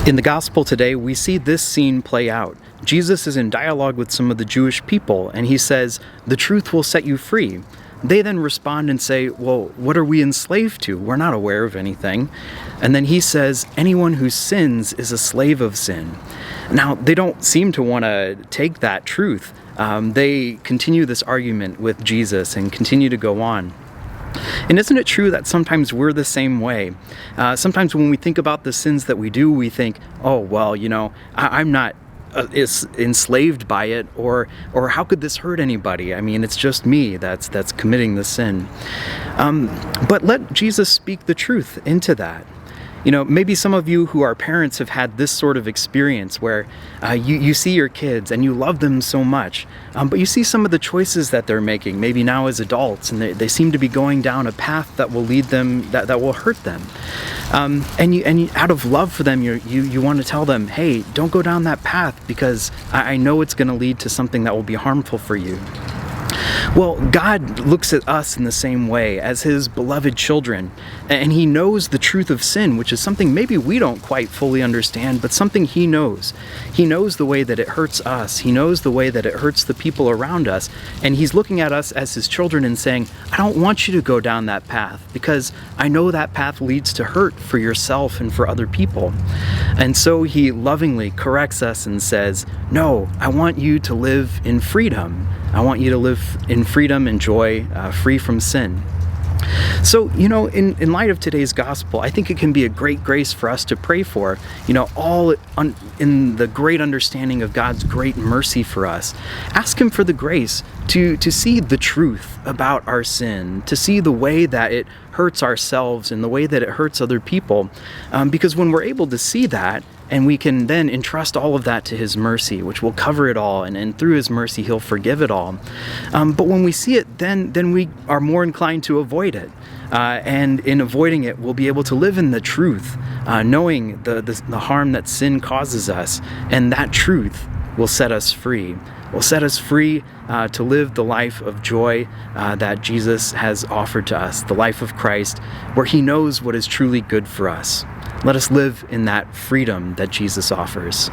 In the gospel today, we see this scene play out. Jesus is in dialogue with some of the Jewish people, and he says, "The truth will set you free." They then respond and say, "Well, what are we enslaved to? We're not aware of anything." And then he says, "Anyone who sins is a slave of sin." Now, they don't seem to want to take that truth. They continue this argument with Jesus and continue to go on. And isn't it true that sometimes we're the same way? Sometimes when we think about the sins that we do, we think, oh, well, I'm not is enslaved by it, or how could this hurt anybody? I mean, it's just me that's committing the sin. But let Jesus speak the truth into that. Maybe some of you who are parents have had this sort of experience where you see your kids and you love them so much, but you see some of the choices that they're making, maybe now as adults, and they seem to be going down a path that will lead them, that will hurt them. And you, out of love for them, you want to tell them, hey, don't go down that path because I know it's going to lead to something that will be harmful for you. Well, God looks at us in the same way as his beloved children, and he knows the truth of sin, which is something maybe we don't quite fully understand, but something he knows. He knows the way that it hurts us. He knows the way that it hurts the people around us, and he's looking at us as his children and saying, I don't want you to go down that path because I know that path leads to hurt for yourself and for other people. And so he lovingly corrects us and says, no, I want you to live in freedom. I want you to live in freedom and joy, free from sin. So, in light of today's gospel, I think it can be a great grace for us to pray for, all in the great understanding of God's great mercy for us. Ask him for the grace to see the truth about our sin, to see the way that it hurts ourselves and the way that it hurts other people. Because when we're able to see that, and we can then entrust all of that to his mercy, which will cover it all, and through his mercy, he'll forgive it all. But when we see it, then we are more inclined to avoid it. And in avoiding it, we'll be able to live in the truth, knowing the harm that sin causes us, and that truth will set us free. Will set us free to live the life of joy that Jesus has offered to us, the life of Christ, where he knows what is truly good for us. Let us live in that freedom that Jesus offers.